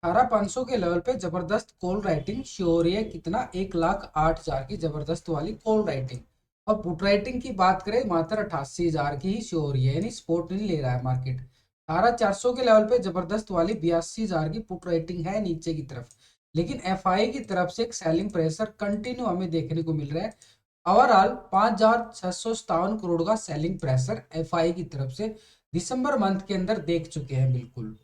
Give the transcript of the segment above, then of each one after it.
18,500 के लेवल पे जबरदस्त कॉल राइटिंग शो हो रही है। कितना? 1,08,000 की जबरदस्त वाली कॉल राइटिंग। और पुट राइटिंग की बात करें मात्र 88,000 की ही शो हो रही है, यानी स्पोर्ट नहीं ले रहा है मार्केट। 18,400 के लेवल पे जबरदस्त वाली 82,000 की पुट राइटिंग है नीचे की तरफ। लेकिन एफआई की तरफ से एक सेलिंग प्रेशर कंटिन्यू हमें देखने को मिल रहा है। ओवरऑल 5,657 करोड़ का सेलिंग प्रेशर एफआई की तरफ से दिसंबर मंथ के अंदर देख चुके हैं बिल्कुल।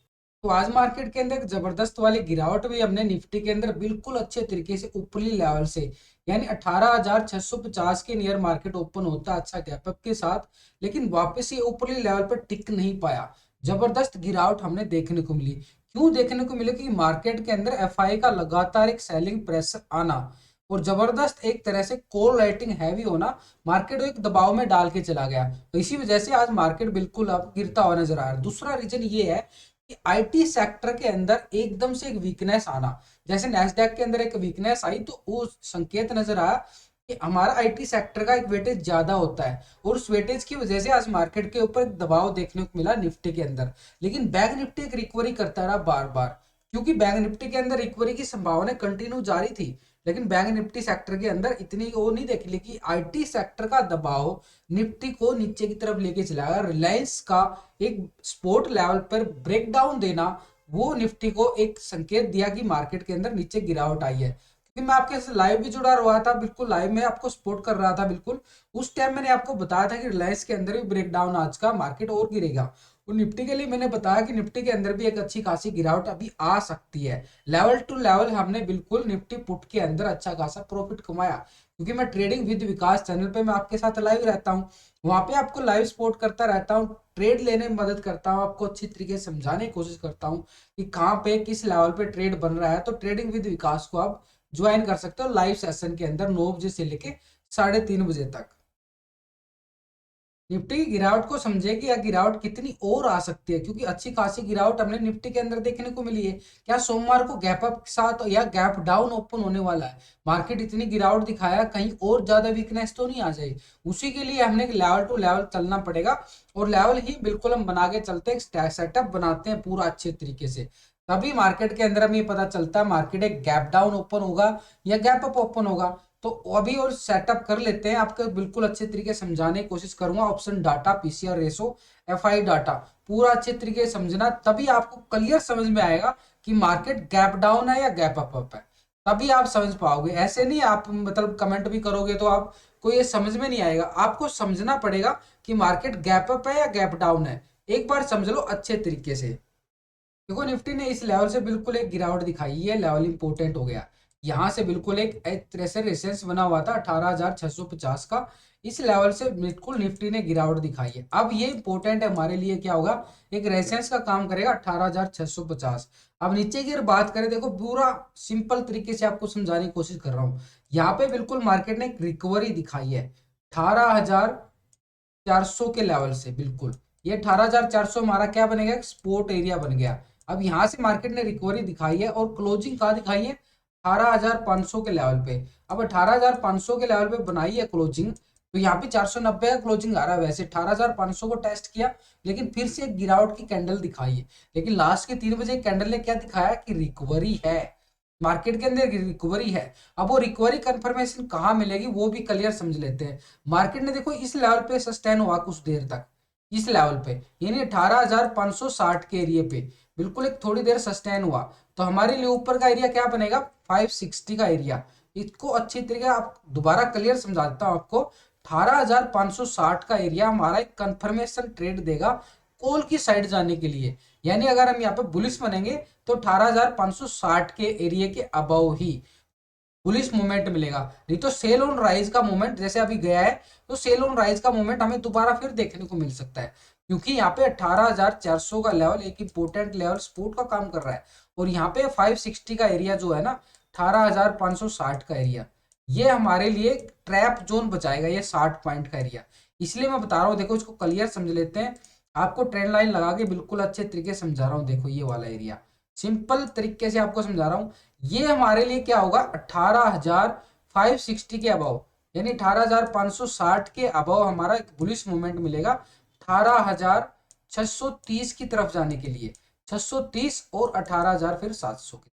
तो आज मार्केट के अंदर एक जबरदस्त वाली गिरावट भी हमने निफ्टी के अंदर बिल्कुल अच्छे तरीके से ऊपरी लेवल से, यानी 18,650 के नियर मार्केट ओपन होता है अच्छा गैप अप के साथ। लेकिन वापस ये ऊपरी लेवल पर टिक नहीं पाया। जबरदस्त गिरावट हमने देखने को मिली। क्यों देखने को मिले? कि मार्केट के अंदर एफआई का लगातार एक सेलिंग प्रेशर आना और जबरदस्त एक तरह से कॉल राइटिंग हैवी होना मार्केट को एक दबाव में डाल के चला गया। तो इसी वजह से आज मार्केट बिल्कुल अब गिरता हुआ नजर आ रहा है। दूसरा रीजन ये है कि आईटी सेक्टर के अंदर एकदम से एक वीकनेस आना। जैसे नैस्डैक के अंदर एक वीकनेस आई तो वो संकेत नजर आया कि हमारा आईटी सेक्टर का एक वेटेज ज्यादा होता है और उस वेटेज की वजह से आज मार्केट के ऊपर एक दबाव देखने को मिला निफ्टी के अंदर। लेकिन बैंक निफ्टी एक रिकवरी करता रहा बार बार, क्योंकि बैंक निफ्टी के अंदर रिकवरी की संभावना कंटिन्यू जारी थी। लेकिन बैंक निफ्टी सेक्टर के अंदर इतनी वो नहीं देखी, लेकिन आईटी सेक्टर का दबाव निफ्टी को नीचे की तरफ लेके चलाया। रिलायंस का एक स्पोर्ट लेवल पर ब्रेकडाउन देना वो निफ्टी को एक संकेत दिया कि मार्केट के अंदर नीचे गिरावट आई है। क्योंकि मैं आपके साथ लाइव भी जुड़ा हुआ था, बिल्कुल लाइव में आपको सपोर्ट कर रहा था बिल्कुल। उस टाइम मैंने आपको बताया था कि रिलायंस के अंदर भी ब्रेकडाउन आज का मार्केट और गिरेगा। और निफ्टी के लिए मैंने बताया कि निफ्टी के अंदर भी एक अच्छी खासी गिरावट अभी आ सकती है। लेवल टू लेवल हमने बिल्कुल निफ्टी पुट के अंदर अच्छा खासा प्रॉफिट कमाया, क्योंकि मैं ट्रेडिंग विद विकास चैनल पे मैं आपके साथ लाइव रहता हूँ। वहां पे आपको लाइव सपोर्ट करता रहता हूँ, ट्रेड लेने में मदद करता हूँ, आपको अच्छी तरीके से समझाने की कोशिश करता हूँ कि कहाँ पे किस लेवल पे ट्रेड बन रहा है। तो ट्रेडिंग विद विकास को आप ज्वाइन कर सकते हो लाइव सेशन के अंदर 9 बजे से लेके 3:30 बजे तक। निफ्टी की गिरावट को समझे कि यह गिरावट कितनी और आ सकती है, क्योंकि अच्छी खासी गिरावट हमने निफ्टी के अंदर देखने को मिली है। क्या सोमवार को गैप अप के साथ या गैप डाउन ओपन होने वाला है? मार्केट इतनी गिरावट दिखाया, कहीं और ज्यादा वीकनेस तो नहीं आ जाए। उसी के लिए हमने लेवल टू लेवल चलना पड़ेगा और लेवल ही बिल्कुल हम बना के चलते हैं, सेटअप बनाते हैं पूरा अच्छे तरीके से। तभी मार्केट के अंदर हमें ये पता चलता है मार्केट एक गैप डाउन ओपन होगा या गैप अप ओपन होगा। तो अभी और सेटअप कर लेते हैं, आपको बिल्कुल अच्छे तरीके से समझाने की कोशिश करूंगा। Option data, PCR ratio, FI data पूरा अच्छे तरीके से समझना, तभी आपको क्लियर समझ में आएगा कि मार्केट गैप डाउन है या गैप अप है। तभी आप समझ पाओगे। ऐसे नहीं आप मतलब कमेंट भी करोगे तो आपको ये समझ में नहीं आएगा। आपको समझना पड़ेगा कि मार्केट गैप अप है या गैप डाउन है। एक बार समझ लो अच्छे तरीके से। देखो निफ्टी ने इस लेवल से बिल्कुल एक गिरावट दिखाई, ये लेवल इंपॉर्टेंट हो गया। यहां से बिल्कुल एक तरह से रेसेंस बना हुआ था 18,650 का। इस लेवल से बिल्कुल निफ्टी ने गिरावट दिखाई है। अब ये इंपॉर्टेंट है हमारे लिए, क्या होगा? एक रेसेंस का काम करेगा 18,650। अब नीचे की अगर बात करें, देखो पूरा सिंपल तरीके से आपको समझाने की कोशिश कर रहा हूँ। यहाँ पे बिल्कुल मार्केट ने एक रिकवरी दिखाई है 18,400 के लेवल से। बिल्कुल ये 18,400 हमारा क्या बनेगा? सपोर्ट एरिया बन गया। अब यहां से मार्केट ने रिकवरी दिखाई है और क्लोजिंग कहाँ दिखाई है? 18,500 के लेवल पे। अब 18,500 के लेवल पे बनाई है क्लोजिंग, तो यहाँ पे 490 का क्लोजिंग आ रहा है। वैसे 18,500 को टेस्ट किया, लेकिन फिर से एक गिरावट की कैंडल दिखाई है। लेकिन लास्ट के 3 बजे कैंडल ने क्या दिखाया? कि रिकवरी है, मार्केट के अंदर रिकवरी है। अब वो रिकवरी कंफर्मेशन कहाँ मिलेगी वो भी क्लियर समझ लेते हैं। मार्केट ने देखो इस लेवल पे सस्टेन हुआ कुछ देर तक, इस लेवल पे यानी 18,560 के एरिया पे बिल्कुल एक थोड़ी देर सस्टेन हुआ। तो हमारे लिए ऊपर का एरिया क्या बनेगा? 560 का एरिया। इसको अच्छी तरीके आप दोबारा क्लियर समझा देता हूं आपको। 18,560 का एरिया हमारा एक कंफर्मेशन ट्रेड देगा कॉल की साइड जाने के लिए। यानी अगर हम यहाँ पे बुलिश बनेंगे तो 18,560 के एरिया के अबव ही बुलिश मूवमेंट मिलेगा। नहीं तो सेल ऑन राइज का मूवमेंट जैसे अभी गया है, तो सेल ऑन राइज का मूवमेंट हमें दोबारा फिर देखने को मिल सकता है। क्योंकि यहाँ पे 18,400 का लेवल एक इंपोर्टेंट लेवल सपोर्ट का काम कर रहा है। और यहाँ पे 560 का एरिया जो है ना, 18,560 का एरिया, ये हमारे लिए ट्रैप जोन बचाएगा, ये 60 पॉइंट का एरिया। इसलिए मैं बता रहा हूँ, देखो इसको क्लियर समझ लेते हैं। आपको ट्रेंड लाइन लगा के बिल्कुल अच्छे तरीके से समझा रहा हूँ। देखो ये वाला एरिया सिंपल तरीके से आपको समझा रहा हूँ। ये हमारे लिए क्या होगा? 18,560 के अबव, यानी 18,560 के अबव हमारा एक बुलिश मूवमेंट मिलेगा 18,630 की तरफ जाने के लिए। 630 और 18,000 फिर 700 की।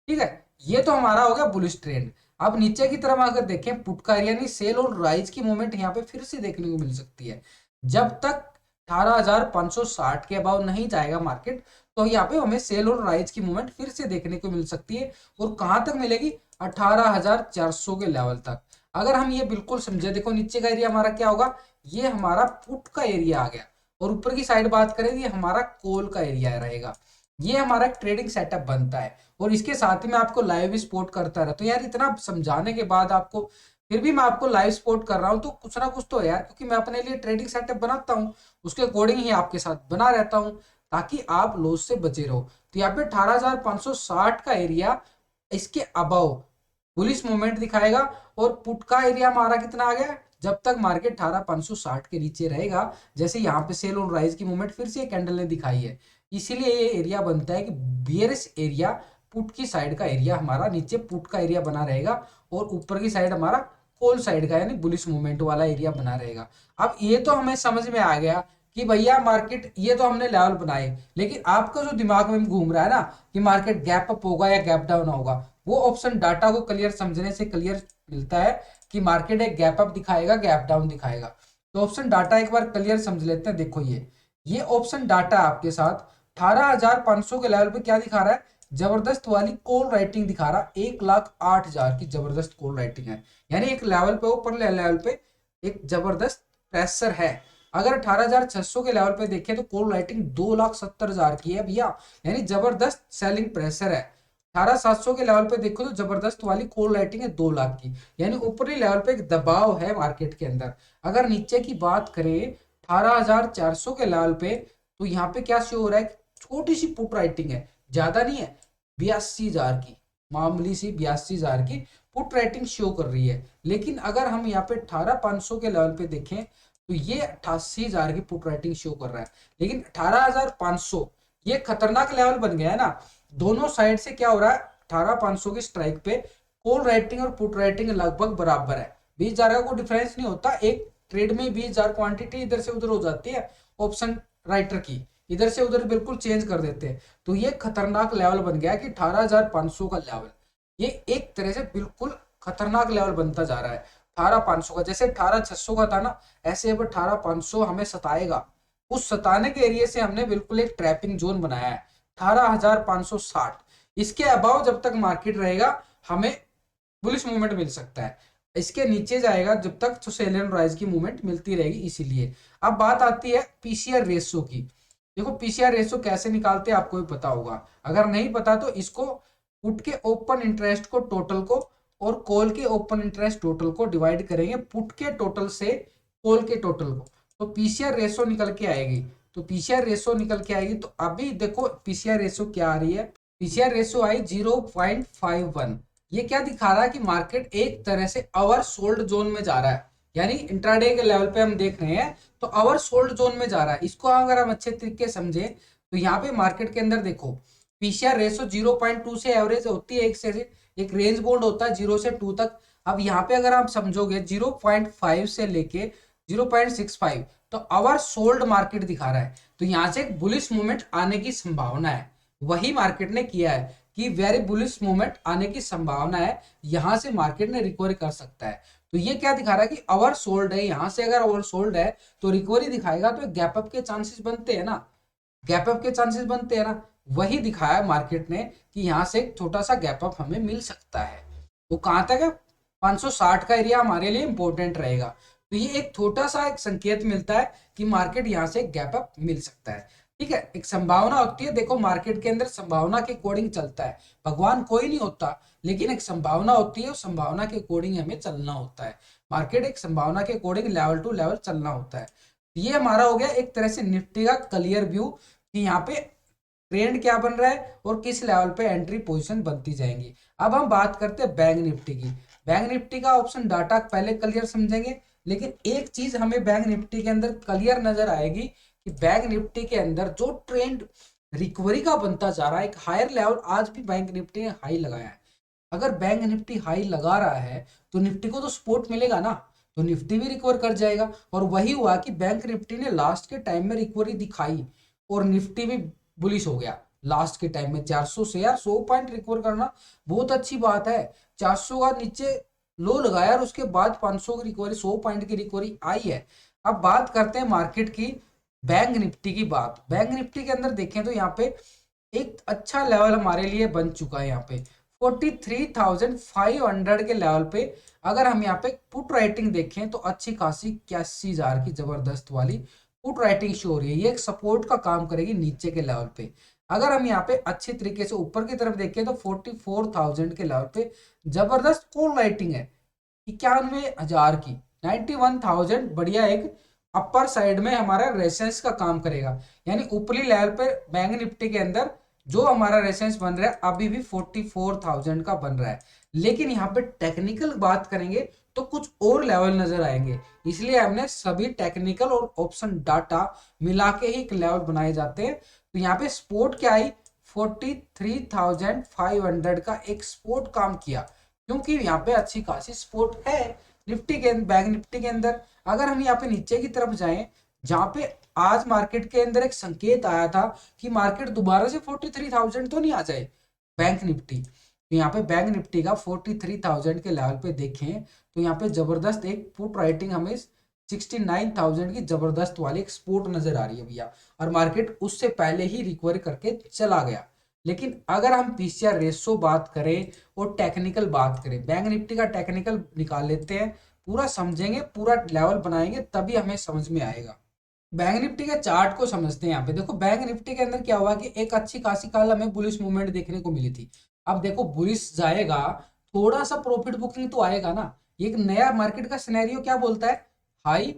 ठीक है, ये तो हमारा हो गया बुलिश ट्रेंड। अब नीचे की तरफ अगर देखें पुट का एरिया, नहीं सेल और राइज की मूवमेंट यहाँ पे फिर से देखने को मिल सकती है। जब तक 18,560 के अबाव नहीं जाएगा मार्केट, तो यहाँ पे हमें सेल और राइज की मूवमेंट फिर से देखने को मिल सकती है। और कहां तक मिलेगी? 18,400 के लेवल तक। अगर हम ये बिल्कुल समझे, देखो नीचे का एरिया हमारा क्या होगा, ये हमारा पुट का एरिया आ गया। और ऊपर की साइड बात करें, ये हमारा कॉल का एरिया रहेगा। ये हमारा ट्रेडिंग सेटअप बनता है। और इसके साथ ही मैं आपको लाइव भी सपोर्ट करता रहता हूँ यार। इतना समझाने के बाद आपको, फिर भी मैं आपको लाइव सपोर्ट कर रहा हूँ, तो कुछ ना कुछ तो है यार, क्योंकि मैं अपने लिए ट्रेडिंग सेटअप बनाता हूँ, उसके अकॉर्डिंग ही आपके साथ बना रहता हूँ, ताकि आप लॉस से बचे रहो। तो यहाँ पे 18,560 का एरिया, इसके अबाव बुलिश मूवमेंट दिखाएगा। और पुट का एरिया हमारा कितना आ गया? जब तक मार्केट 18,560 के नीचे रहेगा, जैसे यहाँ पे सेल और राइज की मूवमेंट फिर से कैंडल ने दिखाई है, इसीलिए ये एरिया बनता है कि बियरिश एरिया, पुट की साइड का एरिया हमारा, नीचे पुट का एरिया बना रहेगा और ऊपर की साइड हमारा कॉल साइड का यानी बुलिश मूवमेंट वाला एरिया बना रहेगा। अब ये तो हमें समझ में आ गया कि भैया मार्केट, ये तो हमने लेवल बनाए, लेकिन आपका जो दिमाग में घूम रहा है ना कि मार्केट गैप अप होगा या गैप डाउन होगा, वो ऑप्शन डाटा को क्लियर समझने से क्लियर मिलता है कि मार्केट एक गैप अप दिखाएगा, गैप डाउन दिखाएगा। तो ऑप्शन डाटा एक बार क्लियर समझ लेते हैं। देखो ये ऑप्शन डाटा आपके साथ 18,500 के लेवल पे क्या दिखा रहा है? जबरदस्त वाली कॉल राइटिंग दिखा रहा है। 1,08,000 की जबरदस्त कॉल राइटिंग है, यानी एक लेवल पे, ऊपर लेवल पे एक जबरदस्त प्रेशर है। अगर 18,600 के लेवल पे देखें तो कॉल राइटिंग 2,70,000 की है भैया, यानी जबरदस्त सेलिंग प्रेशर है। 18,700 के लेवल पे देखो तो जबरदस्त वाली कॉल राइटिंग है 2 लाख की, यानी ऊपरी लेवल पे एक दबाव है मार्केट के अंदर। अगर नीचे की बात करें 18,400 के लेवल पे, तो यहाँ पे क्या शो हो रहा है? छोटी सी पुट राइटिंग है, ज्यादा नहीं है, 82,000 की, मामूली सी 82,000 की पुट राइटिंग शो कर रही है। लेकिन अगर हम यहाँ पे 18,500 के लेवल पे देखें तो ये 88,000 की पुट राइटिंग शो कर रहा है। लेकिन 18,500 ये खतरनाक लेवल बन गया है ना। दोनों साइड से क्या हो रहा है? 18,500 की स्ट्राइक पे कॉल राइटिंग और पुट राइटिंग लगभग बराबर है, 20,000 का कोई डिफरेंस नहीं होता। एक ट्रेड में 20,000 क्वांटिटी इधर से उधर हो जाती है ऑप्शन राइटर की, इधर से उधर बिल्कुल चेंज कर देते हैं। तो ये खतरनाक लेवल बन गया कि 18,500 का लेवल, ये एक तरह से बिल्कुल खतरनाक लेवल बनता जा रहा है 18,500 का। जैसे 18,600 का था ना, ऐसे अब 18,500 हमें सताएगा। उस सताने के एरिया से हमने बिल्कुल एक ट्रैपिंग जोन बनाया है 18,560। इसके अबाव जब तक मार्केट रहेगा, हमें बुलिश मूवमेंट मिल सकता है। इसके नीचे जाएगा जब तक, तो सेल एंड राइज की मूवमेंट मिलती रहेगी। इसीलिए अब बात आती है पीसीआर रेशो की। देखो पीसीआर रेशो कैसे निकालते हैं आपको भी पता होगा, अगर नहीं पता तो इसको पुट के ओपन इंटरेस्ट को टोटल को और कॉल के ओपन इंटरेस्ट टोटल को डिवाइड करेंगे पुट के टोटल से कॉल के टोटल को, तो पीसीआर रेशो निकल के आएगी। तो पीसीआर रेशो निकल के आएगी, तो अभी देखो पीसीआर रेशो क्या आ रही है? पीसीआर रेशो आई 0.51। ये क्या दिखा रहा है कि मार्केट एक तरह से ओवर सोल्ड जोन में जा रहा है, यानी इंट्राडे के लेवल पे हम देख रहे हैं तो ओवर सोल्ड जोन में जा रहा है। इसको अगर हम अच्छे तरीके से समझे तो यहाँ पे मार्केट के अंदर देखो पीसीआर रेशो 0.2 से एवरेज होती है, एक रेंज बोल्ड होता है 0 से 2 तक। अब यहाँ पे अगर आप समझोगे 0.5 से लेके 0.65, तो ओवर सोल्ड मार्केट दिखा रहा है। तो यहाँ से एक बुलिश मूवमेंट आने की संभावना है, वही मार्केट ने किया है कि वेरी बुलिश मूवमेंट आने की संभावना है, यहां से मार्केट ने रिकवरी कर सकता है। तो ये क्या दिखा रहा है कि ओवर सोल्ड है, यहां से अगर ओवर सोल्ड है तो रिकवरी दिखाएगा, तो गैप अप के चांसेस बनते हैं ना, गैप अप के चांसेस बनते हैं ना। वही दिखाया मार्केट ने कि यहां से एक छोटा सा गैप अप हमें मिल सकता है। वो कहां तक है? 560 का एरिया हमारे लिए इंपॉर्टेंट रहेगा। तो ये एक छोटा सा एक संकेत मिलता है कि मार्केट यहां से गैप अप मिल सकता है। ठीक है, एक संभावना होती है, देखो मार्केट के अंदर संभावना के अकॉर्डिंग चलता है, भगवान कोई नहीं होता, लेकिन एक संभावना होती है, उस संभावना के अकॉर्डिंग हमें चलना होता है। मार्केट एक संभावना के अकॉर्डिंग लेवल टू लेवल चलना होता है। ये हमारा हो गया एक तरह से निफ्टी का क्लियर व्यू कि यहाँ पे ट्रेंड क्या बन रहा है और किस लेवल पे एंट्री पोजीशन बनती जाएंगी। अब हम बात करते हैं बैंक निफ्टी की। बैंक निफ्टी का ऑप्शन डाटा पहले क्लियर समझेंगे, लेकिन एक चीज हमें बैंक निफ्टी के अंदर क्लियर नजर आएगी कि बैंक निफ्टी के अंदर जो ट्रेंड रिकवरी का बनता जा रहा है, एक हायर लेवल आज भी बैंक निफ्टी ने हाई लगाया है। अगर बैंक निफ्टी हाई लगा रहा है तो निफ्टी को तो सपोर्ट मिलेगा ना, तो निफ्टी भी रिकवर कर जाएगा। और वही हुआ कि बैंक निफ्टी ने लास्ट के टाइम में रिकवरी दिखाई और निफ्टी भी बुलिश हो गया लास्ट के टाइम में 400 से। यार 100 पॉइंट रिकवर करना बहुत अच्छी बात है। 400 का नीचे लो लगाया और उसके बाद 500 की रिकवरी, 100 पॉइंट की रिकवरी आई है। अब बात करते हैं मार्केट की, बैंक निफ्टी की बात। बैंक निफ्टी के अंदर देखें तो यहाँ पे एक अच्छा लेवल हमारे लिए बन चुका है। यहाँ पे 43,500 के लेवल पे अगर हम यहाँ पे पुट राइटिंग देखें तो अच्छी खासी 81,000 की जबरदस्त वाली पुट राइटिंग शो हो रही है। ये एक सपोर्ट का काम करेगी नीचे के लेवल पे। अगर हम यहाँ पे अच्छे तरीके से ऊपर की तरफ देखें तो 44,000 के लेवल पे जबरदस्त कॉल राइटिंग है 91,000 की। 91,000 बढ़िया एक अपर साइड में हमारा रेसेंस का काम करेगा। यानी ऊपरी लेवल पे बैंक निफ्टी के अंदर जो हमारा रेसेंस बन रहा है अभी भी 44,000 का बन रहा है। लेकिन यहाँ पे टेक्निकल बात करेंगे तो कुछ और लेवल नजर आएंगे, इसलिए हमने सभी टेक्निकल और ऑप्शन डाटा मिला के ही एक लेवल बनाए जाते हैं। तो यहाँ पे स्पोर्ट क्या आई, 43,500 का एक स्पोर्ट काम किया, क्योंकि यहाँ पे अच्छी खासी सपोर्ट है निफ्टी के बैंक निफ्टी के अंदर। अगर हम यहाँ पे नीचे की तरफ जाएं जहां पे आज मार्केट के अंदर एक संकेत आया था कि मार्केट दोबारा से 43,000 तो नहीं आ जाए बैंक निफ्टी, तो यहाँ पे बैंक निफ्टी का 43,000 के लेवल पे देखें तो यहाँ पे जबरदस्त एक पुट राइटिंग हमें 69,000 की जबरदस्त वाली एक सपोर्ट नजर आ रही है भैया। और मार्केट उससे पहले ही रिकवर करके चला गया। लेकिन अगर हम पीसीआर रेशो बात करें और टेक्निकल बात करें, बैंक निफ्टी का टेक्निकल निकाल लेते हैं, पूरा समझेंगे, पूरा लेवल बनाएंगे, तभी हमें समझ में आएगा। बैंक निफ्टी के चार्ट को समझते हैं। यहाँ पे देखो बैंक निफ्टी के अंदर क्या हुआ कि एक अच्छी खासी कल हमें बुलिश मूवमेंट देखने को मिली थी। अब देखो बुलिश जाएगा, थोड़ा सा प्रॉफिट बुकिंग तो आएगा ना। एक नया मार्केट का सिनेरियो क्या बोलता है, हाई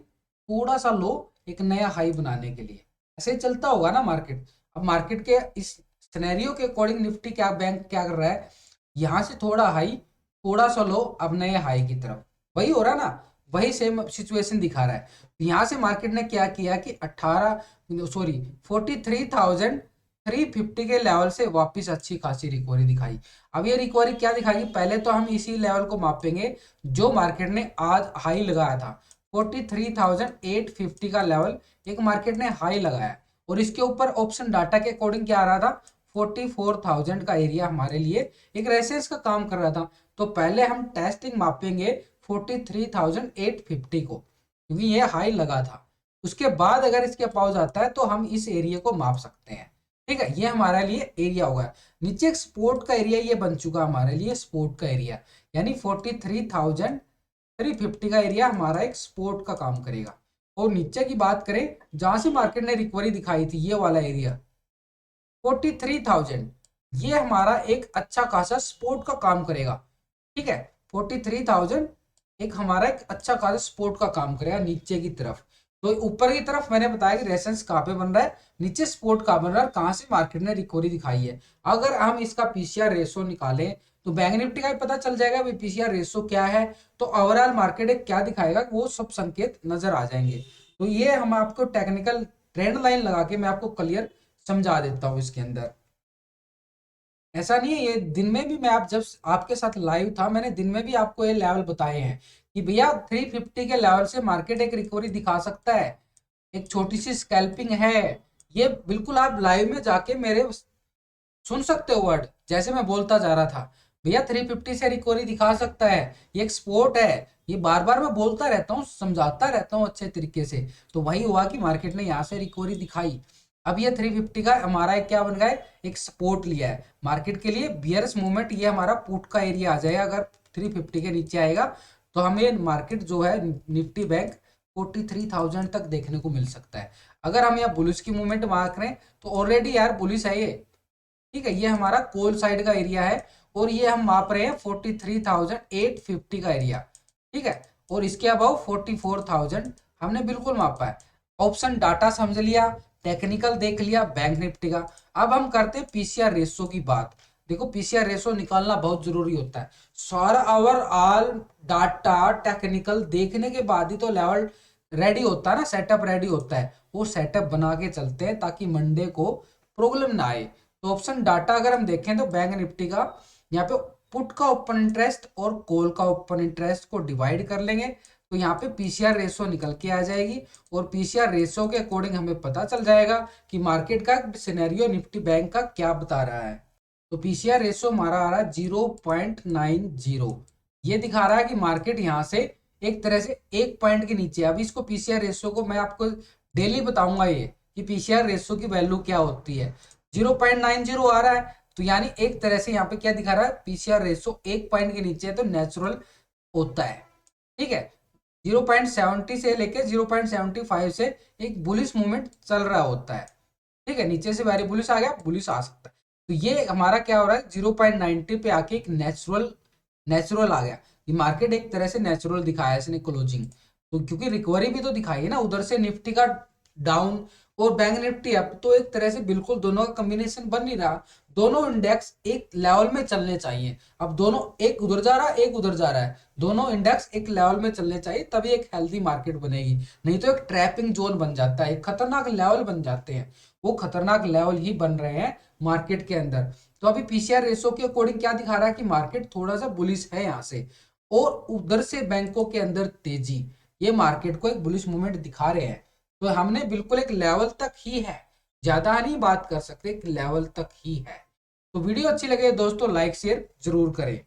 थोड़ा सा लो, एक नया हाई बनाने के लिए ऐसे ही चलता होगा ना मार्केट। अब मार्केट के इस सिनेरियो के अकॉर्डिंग निफ्टी क्या, बैंक क्या कर रहा है, यहाँ से थोड़ा हाई थोड़ा सा लो, अब नए हाई की तरफ, वही हो रहा ना, वही सेम सिचुएशन दिखा रहा है। यहाँ से मार्केट ने क्या किया कि 43,350 के लेवल से वापस अच्छी खासी रिकवरी दिखाई। अब ये रिकवरी क्या दिखाएगी, पहले तो हम इसी लेवल को मापेंगे जो मार्केट ने आज हाई लगाया था। 43,850 का लेवल एक मार्केट ने हाई लगाया और इसके ऊपर ऑप्शन डाटा के अकॉर्डिंग क्या आ रहा था, 44,000 का एरिया हमारे लिए एक रेसेंस का काम कर रहा था। तो पहले हम टेस्टिंग मापेंगे 43,850 को, क्योंकि ये हाई लगा था। उसके बाद अगर इसके पाउज आता है तो हम इस एरिया को माप सकते हैं। ठीक है, ये हमारे लिए एरिया होगा। नीचे एक सपोर्ट का एरिया ये बन चुका हमारे लिए सपोर्ट का एरिया, यानी 43,350 का एरिया हमारा एक सपोर्ट का काम करेगा। और नीचे की बात करें जहां से मार्केट ने रिकवरी दिखाई थी, ये वाला एरिया 43,000, ये हमारा एक अच्छा खासा सपोर्ट का काम करेगा। ठीक है, 43,000 एक हमारा एक अच्छा खासा सपोर्ट का काम करेगा नीचे की तरफ। तो ऊपर की तरफ मैंने बताया कि रेसेंस कहाँ पे बन रहा है, नीचे सपोर्ट कहाँ बन रहा है, कहाँ से मार्केट ने रिकवरी दिखाई है। अगर हम इसका पीसीआर रेशो निकालें तो बैंक निफ्टी का भी पता चल जाएगा भाई पीसीआर रेशो क्या है, तो ओवरऑल मार्केट एक क्या दिखाएगा वो सब संकेत नजर आ जाएंगे। तो ये हम आपको टेक्निकल ट्रेंड लाइन लगा के मैं आपको क्लियर समझा देता हूँ इसके अंदर। ऐसा नहीं है, ये दिन में भी मैं आप जब आपके साथ लाइव था मैंने दिन में भी आपको ये लेवल बताए हैं कि भैया 350 के लेवल से मार्केट एक रिकवरी दिखा सकता है, एक छोटी सी स्कैल्पिंग है। ये बिल्कुल आप लाइव में जाके मेरे सुन सकते हो वर्ड, जैसे मैं बोलता जा रहा था भैया 350 से रिकवरी दिखा सकता है, ये एक स्पोर्ट है। ये बार बार मैं बोलता रहता हूँ, समझाता रहता हूँ अच्छे तरीके से। तो वही हुआ कि मार्केट ने यहाँ से रिकवरी दिखाई। अब ये 350 का हमारा एक क्या बन गया है, एक सपोर्ट लिया है मार्केट के लिए बियर्स मूवमेंट। ये हमारा पुट का एरिया आ जाएगा, अगर 350 के नीचे आएगा तो हमें मार्केट जो है निफ्टी बैंक 43,000 तक देखने को मिल सकता है। अगर हम यहाँ बुलिश की मूवमेंट मार्क करें तो ऑलरेडी यार बुलिश है ये। ठीक है, ये हमारा कोल साइड का एरिया है और ये हम माप रहे हैं 43,850 का एरिया। ठीक है, और इसके अबाउ 44,000 हमने बिल्कुल मापा है। ऑप्शन डाटा समझ लिया, टेक्निकल देख लिया बैंक निफ्टी का। अब हम करते हैं पीसीआर रेशो की बात। देखो पीसीआर रेशो निकालना बहुत जरूरी होता है। सारा ओवरऑल डाटा टेक्निकल देखने के बाद ही तो लेवल रेडी होता है ना, सेटअप रेडी होता है। वो सेटअप बना के चलते हैं ताकि मंडे को प्रॉब्लम ना आए। तो ऑप्शन डाटा अगर हम देखें तो बैंक निफ्टी का यहाँ पे पुट का ओपन इंटरेस्ट और कॉल का ओपन इंटरेस्ट को डिवाइड कर लेंगे तो यहाँ पे पीसीआर रेशो निकल के आ जाएगी और पीसीआर रेशो के अकॉर्डिंग हमें पता चल जाएगा कि मार्केट का सिनेरियो निफ्टी बैंक का क्या बता रहा है। तो पीसीआर रेशो हमारा आ रहा है 0.90। ये दिखा रहा है कि मार्केट यहाँ से एक तरह से 1 पॉइंट के नीचे। अभी इसको पीसीआर रेशो को मैं आपको डेली बताऊंगा ये कि पीसीआर रेशो की वैल्यू क्या होती है। 0.90 आ रहा है तो यानी एक तरह से यहाँ पे क्या दिखा रहा है, पीसीआर रेशो 1 पॉइंट के नीचे है तो नेचुरल होता है। ठीक है, 0.70 से लेके 0.75 से एक बुलिश मूवमेंट चल रहा होता है। ठीक है, नीचे से वेरी बुलिश आ गया, बुलिश आ सकता है। तो ये हमारा क्या हो रहा है, 0.90 पे आके एक नेचुरल आ गया। ये मार्केट एक तरह से नेचुरल दिखाया इसने क्लोजिंग। तो क्योंकि रिकवरी भी तो दिखाई है ना उधर से, निफ्टी का डाउन और बैंक निफ्टी अप, तो एक तरह से बिल्कुल दोनों का कॉम्बिनेशन बन नहीं रहा। दोनों इंडेक्स एक लेवल में चलने चाहिए। अब दोनों एक उधर जा रहा है एक उधर जा रहा है, दोनों इंडेक्स एक लेवल में चलने चाहिए तभी एक हेल्थी मार्केट बनेगी। नहीं तो एक ट्रैपिंग जोन बन जाता है, एक खतरनाक लेवल बन जाते हैं। वो खतरनाक लेवल ही बन रहे हैं मार्केट के अंदर। तो अभी पीसीआर रेशो के अकॉर्डिंग क्या दिखा रहा है कि मार्केट थोड़ा सा बुलिश है यहाँ से, और उधर से बैंकों के अंदर तेजी, ये मार्केट को एक बुलिश मूवमेंट दिखा रहे हैं। तो हमने बिल्कुल एक लेवल तक ही है, ज्यादा नहीं बात कर सकते, एक लेवल तक ही है। तो वीडियो अच्छी लगे दोस्तों लाइक शेयर जरूर करें।